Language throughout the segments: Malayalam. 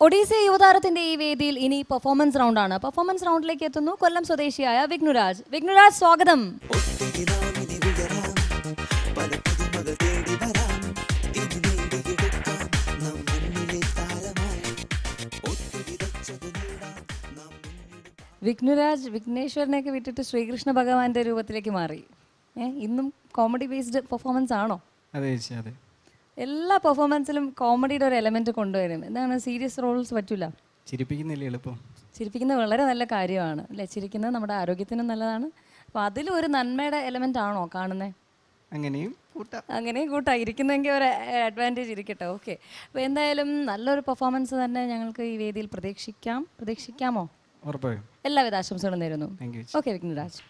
ഒഡീസി യുവതാരത്തിന്റെ ഈ വേദിയിൽ ഇനി പെർഫോമൻസ് റൗണ്ടാണ്. പെർഫോമൻസ് റൗണ്ടിലേക്ക് എത്തുന്നു കൊല്ലം സ്വദേശിയായ വിഘ്നുരാജ്. വിഘ്നുരാജ്, സ്വാഗതം. വിഘ്നുരാജ് വിഘ്നേശ്വരനെയൊക്കെ വിട്ടിട്ട് ശ്രീകൃഷ്ണ ഭഗവാന്റെ രൂപത്തിലേക്ക് മാറി. ഇന്നും കോമഡി ബേസ്ഡ് പെർഫോമൻസ് ആണോ? അതെ ചേച്ചി, അതെ. എല്ലാ പെർഫോമൻസിലും കോമഡിയുടെ ഒരു എലമെന്റ് കൊണ്ടുവരും. എന്താണ്, സീരിയസ് റോൾസ് പറ്റൂല? ചിരിപ്പിക്കുന്നില്ലേ എളുപ്പം? ചിരിപ്പിക്കുന്നത് വളരെ നല്ല കാര്യമാണ് അല്ലേ? ചിരിക്കുന്നത് നമ്മുടെ ആരോഗ്യത്തിനും നല്ലതാണ്. അപ്പോൾ അതിലും ഒരു നന്മയുടെ എലമെന്റ് ആണോ കാണുന്നത്? അങ്ങനെയും കൂട്ടായിരിക്കുന്നെങ്കിൽ ഒരു അഡ്വാൻറ്റേജ് ഇരിക്കട്ടെ. ഓക്കെ, അപ്പോൾ എന്തായാലും നല്ലൊരു പെർഫോമൻസ് തന്നെ ഞങ്ങൾക്ക് ഈ വേദിയിൽ പ്രതീക്ഷിക്കാമോ? ഉറപ്പായും. എല്ലാവിധ ആശംസകളും നേരുന്നു. ഓക്കെ വിഘ്നുരാജ്.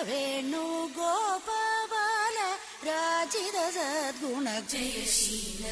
വേണു ഗോപാല രാജിത സദ്ഗുണ ജയശീല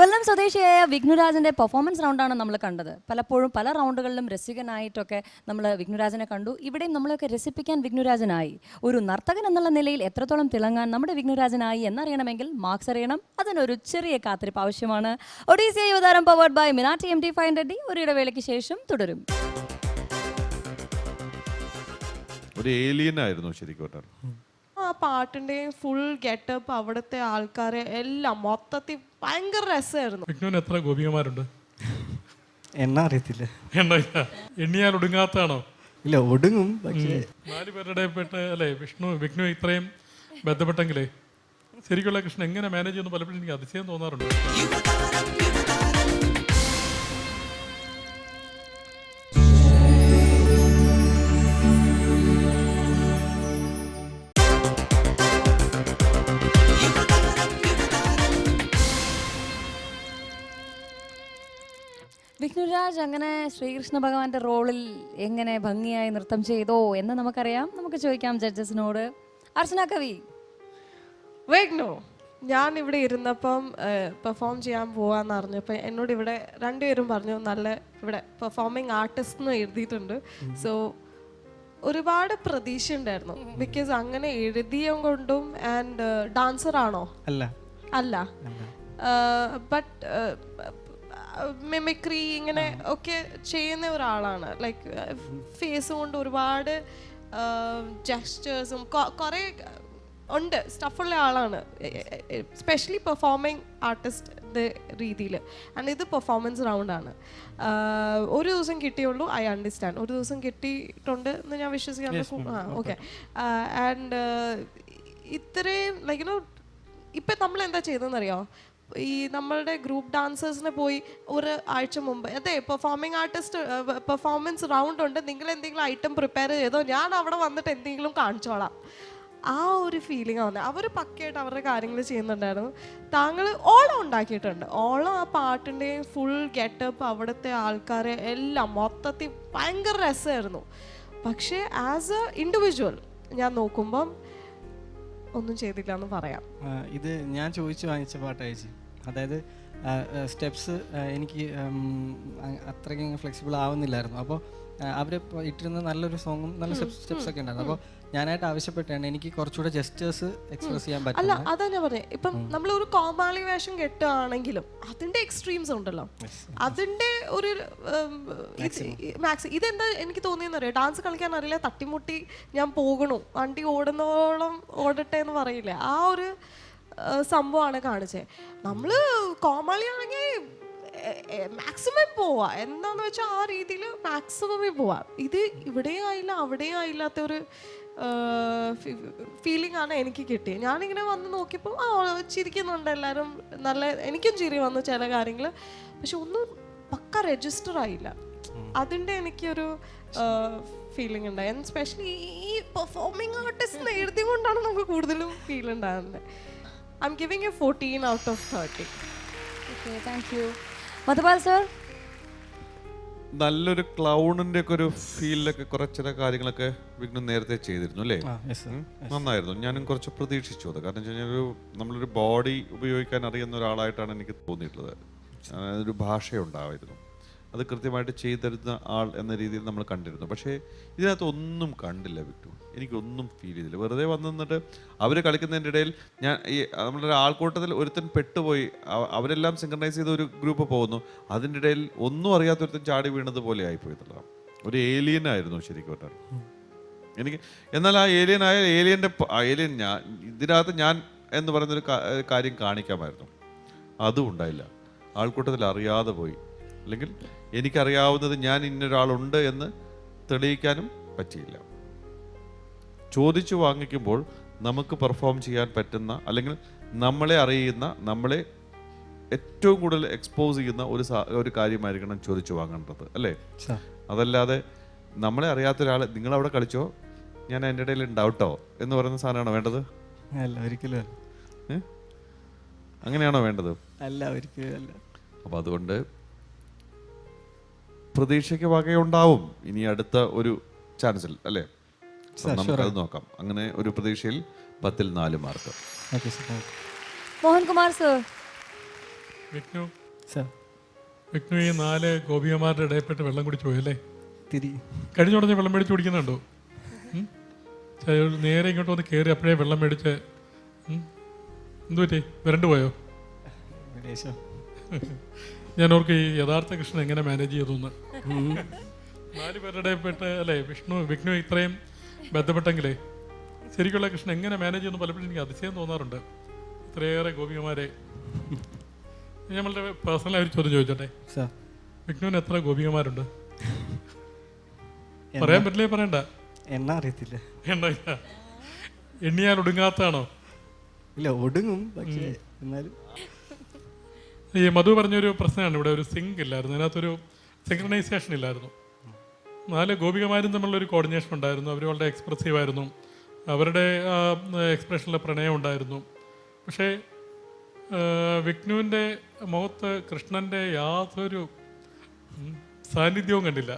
കൊല്ലം സ്വദേശിയായ വിഘ്നുരാജിന്റെ പെർഫോമൻസ് റൗണ്ടാണ് നമ്മൾ കണ്ടത്. പലപ്പോഴും പല റൗണ്ടുകളിലും രസികനായിട്ടൊക്കെ നമ്മൾ വിഘ്നുരാജിനെ കണ്ടു. ഇവിടെയും നമ്മളൊക്കെ രസിപ്പിക്കാൻ വിഘ്നുരാജനായി. ഒരു നർത്തകൻ എന്നുള്ള നിലയിൽ എത്രത്തോളം തിളങ്ങാൻ നമ്മുടെ വിഘ്നുരാജനായി എന്നറിയണമെങ്കിൽ മാർക്സ് അറിയണം. അതിനൊരു ചെറിയ കാത്തിരിപ്പ് ആവശ്യമാണ്. ഒഡീസി യുവതാരം പവേർഡ് ബൈ മിനാറ്റി MT 500 ഒരു ഇടവേളയ്ക്ക് ശേഷം തുടരും. ഒരു ഏലിയൻ ആയിരുന്നു ശരിക്കും. പാട്ടിൻ്റെയും ഫുൾ ഗെറ്റപ്പ് അവിടുത്തെ ആൾക്കാരെ എല്ലാം മൊത്തത്തിൽ ഭയങ്കര രസമായിരുന്നു. വിഷ്ണുവിന് എത്ര ഗോപികമാരുണ്ട്? എണ്ണ അറിയത്തില്ല. എണ്ണിയാൽ ഒടുങ്ങാത്താണോ? ഇല്ല, ഒടുങ്ങും. പക്ഷേ 4 പേരുടെ പെട്ട് അല്ലേ വിഷ്ണു ഇത്രയും ബന്ധപ്പെട്ടെങ്കിലേ ശരിക്കുള്ള കൃഷ്ണൻ എങ്ങനെ മാനേജ് ചെയ്യുന്നു പലപ്പോഴും എനിക്ക് അതിശയം തോന്നാറുണ്ട്. വിഷ്ണുരാജ് അങ്ങനെ ശ്രീകൃഷ്ണ ഭഗവാന്റെ റോളിൽ എങ്ങനെ ഭംഗിയായി നൃത്തം ചെയ്തോ എന്ന് നമുക്കറിയാം. നമുക്ക് ചോദിക്കാം ജഡ്ജസിനോട്. അർച്ചന കവി, വേഗ്നോ, ഞാൻ ഇവിടെ ഇരുന്നപ്പം പെർഫോം ചെയ്യാൻ പോവാന്ന് അറിഞ്ഞപ്പോൾ എന്നോട് ഇവിടെ രണ്ടുപേരും പറഞ്ഞു നല്ല ഇവിടെ പെർഫോമിംഗ് ആർട്ടിസ്റ്റ് എന്ന് എഴുതിയിട്ടുണ്ട്. സോ ഒരുപാട് പ്രതീക്ഷ ഉണ്ടായിരുന്നു. ബിക്കോസ് അങ്ങനെ എഴുതിയ കൊണ്ടും. ആൻഡ് ഡാൻസർ ആണോ? അല്ല. അല്ല. ബട്ട് മിമിക്രി ഇങ്ങനെ ഒക്കെ ചെയ്യുന്ന ഒരാളാണ്. ലൈക്ക് ഫേസ് കൊണ്ട് ഒരുപാട് ജെസ്റ്റേഴ്സും കുറേ ഉണ്ട് സ്റ്റഫുള്ള ആളാണ്. സ്പെഷ്യലി പെർഫോമിംഗ് ആർട്ടിസ്റ്റ് രീതിയിൽ. ആൻഡ് ഇത് പെർഫോമൻസ് റൗണ്ടാണ്. ഒരു ദിവസം കിട്ടിയുള്ളൂ. I understand. ഒരു ദിവസം കിട്ടിയിട്ടുണ്ട് എന്ന് ഞാൻ വിശ്വസിക്കാൻ. ഓക്കെ. ആൻഡ് ഇത്രയും ലൈക്ക് യുനോ ഇപ്പം നമ്മൾ എന്താ ചെയ്തതെന്നറിയോ? ഈ നമ്മളുടെ ഗ്രൂപ്പ് ഡാൻസേഴ്സിന് പോയി ഒരു ആഴ്ച മുമ്പ് അതെ പെർഫോമിംഗ് ആർട്ടിസ്റ്റ് പെർഫോമൻസ് റൗണ്ട് ഉണ്ട്, നിങ്ങൾ എന്തെങ്കിലും ഐറ്റം പ്രിപ്പയർ ചെയ്തോ, ഞാൻ അവിടെ വന്നിട്ട് എന്തെങ്കിലും കാണിച്ചോളാം. ആ ഒരു ഫീലിംഗ് വന്നത്. അവർ പക്കയായിട്ട് അവരുടെ കാര്യങ്ങൾ ചെയ്യുന്നുണ്ടായിരുന്നു. താങ്കൾ ഓളം ഉണ്ടാക്കിയിട്ടുണ്ട്. ഓളം ആ പാട്ടിൻ്റെയും ഫുൾ ഗെറ്റപ്പ് അവിടുത്തെ ആൾക്കാരെ എല്ലാം മൊത്തത്തിൽ ഭയങ്കര രസമായിരുന്നു. പക്ഷേ ആസ് എ ഇൻഡിവിജ്വൽ ഞാൻ നോക്കുമ്പം ഒന്നും ചെയ്തില്ല എന്ന് പറയാം. ഇത് ഞാൻ ചോദിച്ചു വാങ്ങിച്ച പാട്ടയച്ചു. അതായത് സ്റ്റെപ്സ് എനിക്ക് അത്രയ്ക്ക് ഫ്ലെക്സിബിൾ ആവുന്നില്ലായിരുന്നു. അപ്പോൾ അവർ ഇട്ടിരുന്ന നല്ലൊരു സോങ്ങും നല്ല സ്റ്റെപ്സ് ഒക്കെ ഉണ്ടായിരുന്നു. അപ്പോൾ ഞാനായിട്ട് ആവശ്യപ്പെട്ടാണ് എനിക്ക് കുറച്ചുകൂടെ ജെസ്റ്റേഴ്സ് എക്സ്പ്രസ് ചെയ്യാൻ പറ്റും. അല്ല, അതാ ഞാൻ പറഞ്ഞത്. ഇപ്പം നമ്മൾ ഒരു കോമാളി വേഷം കെട്ടുകയാണെങ്കിലും അതിന്റെ എക്സ്ട്രീംസ് ഉണ്ടല്ലോ. അതിന്റെ ഒരു മാക്സ് ഇതെന്താ എനിക്ക് തോന്നിയെന്നറിയോ? ഡാൻസ് കളിക്കാൻ അറിയില്ല, തട്ടിമുട്ടി ഞാൻ പോകണു, വണ്ടി ഓടുന്നോളം ഓടട്ടെ എന്ന് പറയില്ലേ, ആ ഒരു സംഭവമാണ് കാണിച്ചത്. നമ്മള് കോമാളിയാണെങ്കിൽ മാക്സിമം പോവാ, എന്താന്ന് വെച്ചാൽ ആ രീതിയിൽ മാക്സിമമേ പോവാ. ഇത് ഇവിടെയും ആയില്ല അവിടെയും ആയില്ലാത്ത ഒരു ഫീലിംഗ് ആണ് എനിക്ക് കിട്ടിയത്. ഞാനിങ്ങനെ വന്ന് നോക്കിയപ്പോൾ ചിരിക്കുന്നുണ്ട് എല്ലാവരും, നല്ല എനിക്കും ചിരി വന്നു ചില കാര്യങ്ങൾ. പക്ഷെ ഒന്നും പക്ക രജിസ്റ്റർ ആയില്ല. അതിൻ്റെ എനിക്കൊരു ഫീലിംഗ് ഉണ്ടായി. ആൻഡ് സ്പെഷ്യലി ഈ പെർഫോമിംഗ് ആർട്ടിസ്റ്റ് എഴുതി കൊണ്ടാണ് നമുക്ക് കൂടുതലും ഫീൽ ഉണ്ടാകുന്നത്. I M giving A 14 out of 30. Okay, thank you. Madhupal sir, നല്ലൊരു ക്ലൗണിന്റെ ഒക്കെ ഒരു ഫീലിലൊക്കെ കുറച്ചില കാര്യങ്ങളൊക്കെ വിഘ്നം നേരത്തെ ചെയ്തിരുന്നു അല്ലേ? നന്നായിരുന്നു. ഞാനും കുറച്ച് പ്രതീക്ഷിച്ചു അത്. കാരണം വെച്ച് കഴിഞ്ഞാൽ നമ്മളൊരു ബോഡി ഉപയോഗിക്കാൻ അറിയുന്ന ഒരാളായിട്ടാണ് എനിക്ക് തോന്നിയിട്ടുള്ളത്. ഒരു ഭാഷയുണ്ടാവായിരുന്നു, അത് കൃത്യമായിട്ട് ചെയ്തിരുന്ന ആൾ എന്ന രീതിയിൽ നമ്മൾ കണ്ടിരുന്നു. പക്ഷേ ഇതിനകത്ത് ഒന്നും കണ്ടില്ല വിട്ടു. എനിക്കൊന്നും ഫീൽ ചെയ്തില്ല. വെറുതെ വന്ന് നിന്നിട്ട് അവർ കളിക്കുന്നതിൻ്റെ ഇടയിൽ ഞാൻ ഈ നമ്മളുടെ ആൾക്കൂട്ടത്തിൽ ഒരുത്തൻ പെട്ടുപോയി, അവരെല്ലാം സിങ്ക്രണൈസ് ചെയ്ത ഒരു ഗ്രൂപ്പ് പോകുന്നു, അതിൻ്റെ ഇടയിൽ ഒന്നും അറിയാത്തൊരുത്തൻ ചാടി വീണത് പോലെ ആയിപ്പോയിട്ടുള്ളതാണ്. ഒരു ഏലിയൻ ആയിരുന്നു ശരിക്കും പറഞ്ഞാൽ എനിക്ക്. എന്നാൽ ആ ഏലിയൻ ഞാൻ ഇതിനകത്ത് ഞാൻ എന്ന് പറയുന്നൊരു കാര്യം കാണിക്കാമായിരുന്നു. അതും ഉണ്ടായില്ല. ആൾക്കൂട്ടത്തിൽ അറിയാതെ പോയി. അല്ലെങ്കിൽ എനിക്കറിയാവുന്നത് ഞാൻ ഇന്നൊരാളുണ്ട് എന്ന് തെളിയിക്കാനും പറ്റിയില്ല. ചോദിച്ചു വാങ്ങിക്കുമ്പോൾ നമുക്ക് പെർഫോം ചെയ്യാൻ പറ്റുന്ന, അല്ലെങ്കിൽ നമ്മളെ അറിയുന്ന, നമ്മളെ ഏറ്റവും കൂടുതൽ എക്സ്പോസ് ചെയ്യുന്ന ഒരു കാര്യമായിരിക്കണം ചോദിച്ചു വാങ്ങേണ്ടത് അല്ലേ? അതല്ലാതെ നമ്മളെ അറിയാത്ത ഒരാൾ നിങ്ങളവിടെ കളിച്ചോ, ഞാൻ എൻ്റെ ഇടയിൽ ഉണ്ടാവട്ടോ എന്ന് പറയുന്ന സാധനമാണോ വേണ്ടത്? അല്ല, ഒരിക്കലും അല്ല. അങ്ങനെയാണോ വേണ്ടത്? അല്ല, ഒരിക്കലും അല്ല. അപ്പം അതുകൊണ്ട് പ്രതീക്ഷയ്ക്ക് വകയുണ്ടാവും ഇനി അടുത്ത ഒരു ചാൻസിൽ അല്ലേ? നമുക്കത് നോക്കാം. അങ്ങനെ ഒരു പ്രതീക്ഷയിൽ 10-ൽ 4 മാർക്ക്. മോഹൻകുമാർ സർ. വിഷ്ണു ഈ 4 ഗോപികമാരുടെ ഇടയിൽപ്പെട്ട് വെള്ളം കുടിച്ചു പോയല്ലേ? കഴിഞ്ഞ ഉടനെ വെള്ളം മേടിച്ച് കുടിക്കുന്നുണ്ടോ? നേരെ ഇങ്ങോട്ട് വന്ന് കയറി അപ്പോഴേ വെള്ളം മേടിച്ച് എന്തു പറ്റി? വരണ്ടു പോയോ? ഞാൻ ഓർക്ക് ഈ യഥാർത്ഥ കൃഷ്ണൻ എങ്ങനെ മാനേജ് ചെയ്തു എന്ന്. 4 പേരുടെ പെട്ട് അല്ലേ വിഷ്ണു ഇത്രയും ബന്ധപ്പെട്ടെങ്കിലേ ശരിക്കുള്ള കൃഷ്ണൻ എങ്ങനെ മാനേജ് ചെയ്യുന്നു പലപ്പോഴും എനിക്ക് അതിശയം തോന്നാറുണ്ട്. ഇത്രയേറെ ഗോപികമാരെ. ഞാൻ വളരെ പേഴ്സണലായി ഒരു ചോദ്യം ചോദിച്ചോട്ടെ. സാർ വിഷ്ണുവിന് എത്ര ഗോപികമാരുണ്ട്? പറയാൻ പറ്റില്ലേ? പറയണ്ട. എന്നാ അറിയത്തില്ല. എണ്ണില്ല. എണ്ണിയാൽ ഒടുങ്ങാത്താണോ? ഇല്ല, ഒടുങ്ങും, പക്ഷേ എന്നാലും. ഈ മധു പറഞ്ഞൊരു പ്രശ്നമാണ്, ഇവിടെ ഒരു സിങ്ക് ഇല്ലായിരുന്നു, അതിനകത്തൊരു സിങ്ക്രണൈസേഷൻ ഇല്ലായിരുന്നു. 4 ഗോപികമാരും തമ്മിലുള്ളൊരു കോർഡിനേഷൻ ഉണ്ടായിരുന്നു. അവർ വളരെ എക്സ്പ്രസീവ് ആയിരുന്നു, അവരുടെ എക്സ്പ്രഷനിൽ പ്രണയം ഉണ്ടായിരുന്നു. പക്ഷേ വിഷ്ണുവിൻ്റെ മുഖത്ത് കൃഷ്ണൻ്റെ യാതൊരു സാന്നിധ്യവും കണ്ടില്ല.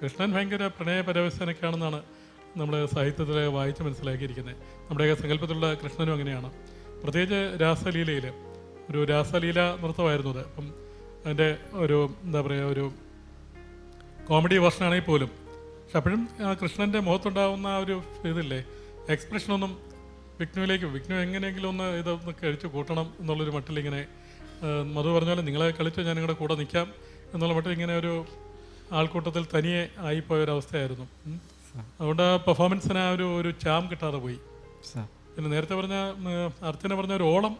കൃഷ്ണൻ ഭയങ്കര പ്രണയപരവശനൊക്കെയാണെന്നാണ് നമ്മൾ സാഹിത്യത്തിൽ വായിച്ച് മനസ്സിലാക്കിയിരിക്കുന്നത്. നമ്മുടെയൊക്കെ സങ്കല്പത്തിലുള്ള കൃഷ്ണനും അങ്ങനെയാണ്. പ്രത്യേകിച്ച് രാസലീലയിൽ ഒരു രാസലീല നൃത്തമായിരുന്നു അത്. അപ്പം അതിൻ്റെ ഒരു എന്താ പറയുക, ഒരു കോമഡി വേർഷനാണെങ്കിൽ പോലും, പക്ഷെ അപ്പോഴും കൃഷ്ണൻ്റെ മുഖത്തുണ്ടാകുന്ന ആ ഒരു ഇതില്ലേ, എക്സ്പ്രഷനൊന്നും വിഷ്ണു എങ്ങനെയെങ്കിലും ഒന്ന് ഇതൊന്ന് കഴിച്ച് കൂട്ടണം എന്നുള്ളൊരു മട്ടിലിങ്ങനെ, മധു പറഞ്ഞ പോലെ നിങ്ങളെ കളിച്ചോ ഞാൻ നിങ്ങളുടെ കൂടെ നിൽക്കാം എന്നുള്ള മട്ടിൽ ഇങ്ങനെ ഒരു ആൾക്കൂട്ടത്തിൽ തനിയെ ആയിപ്പോയൊരവസ്ഥയായിരുന്നു. അതുകൊണ്ട് ആ പെർഫോമൻസിന് ആ ഒരു ചാം കിട്ടാതെ പോയി. പിന്നെ നേരത്തെ പറഞ്ഞ അർച്ചന പറഞ്ഞ ഒരു ഓളം,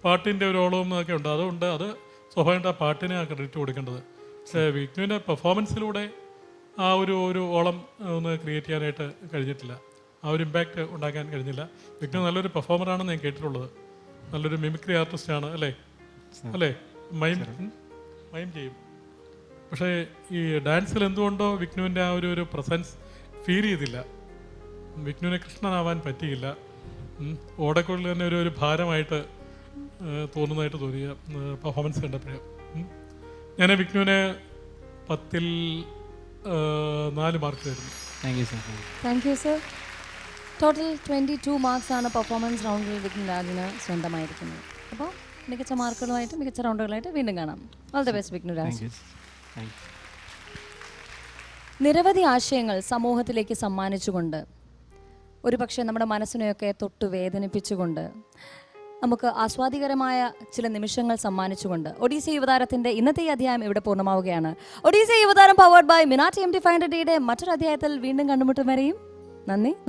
പാട്ടിൻ്റെ ഒരു ഓളവും ഒക്കെ ഉണ്ട്, അതുകൊണ്ട് അത് സ്വാഭാവികമായിട്ട് ആ പാട്ടിന് ആ ക്രെഡിറ്റ് കൊടുക്കേണ്ടത്. പക്ഷേ വിഷ്ണുവിൻ്റെ പെർഫോമൻസിലൂടെ ആ ഒരു ഓളം ഒന്ന് ക്രിയേറ്റ് ചെയ്യാനായിട്ട് കഴിഞ്ഞിട്ടില്ല, ആ ഒരു ഇമ്പാക്റ്റ് ഉണ്ടാക്കാൻ കഴിഞ്ഞില്ല. വിഷ്ണു നല്ലൊരു പെർഫോമറാണെന്ന് ഞാൻ കേട്ടിട്ടുള്ളത്, നല്ലൊരു മിമിക്രി ആർട്ടിസ്റ്റാണ് അല്ലേ? മൈം ചെയ്യും. പക്ഷേ ഈ ഡാൻസിൽ എന്തുകൊണ്ടോ വിഷ്ണുവിൻ്റെ ആ ഒരു പ്രസൻസ് ഫീൽ ചെയ്തില്ല. വിഷ്ണുവിനെ കൃഷ്ണനാവാൻ പറ്റിയില്ല. ഓടക്കുള്ളിൽ തന്നെ ഒരു ഭാരമായിട്ട് തോന്നുന്നതായിട്ട് തോന്നിയ പെർഫോമൻസ് കണ്ടപ്പോഴും. ഞാൻ വിഷ്ണുവിനെ 10ൽ 4 മാർക്ക് തരുന്നു. Thank you sir. ടോട്ടൽ 22 മാർക്സാണ് പെർഫോമൻസ് റൗണ്ടിൽ വിഘ്നുരാജിന് സ്വന്തമായിരിക്കുന്നത്. അപ്പോൾ മികച്ച മാർക്കുകളുമായിട്ട് മികച്ച റൗണ്ടുകളായിട്ട് വീണ്ടും കാണാം. All the best Vighnuraj. നിരവധി ആശയങ്ങൾ സമൂഹത്തിലേക്ക് സമ്മാനിച്ചുകൊണ്ട്, ഒരുപക്ഷെ നമ്മുടെ മനസ്സിനെയൊക്കെ തൊട്ട് വേദനിപ്പിച്ചുകൊണ്ട്, നമുക്ക് ആസ്വാദികരമായ ചില നിമിഷങ്ങൾ സമ്മാനിച്ചുകൊണ്ട് ഒഡീസി യുവതാരത്തിൻ്റെ ഇന്നത്തെ ഈ അധ്യായം ഇവിടെ പൂർണ്ണമാവുകയാണ്. ഒഡീസി യുവതാരം പവേർഡ് ബൈ മിനാറ്റി MT 500 മറ്റൊരു അധ്യായത്തിൽ വീണ്ടും കണ്ടുമുട്ടും വരെയും നന്ദി.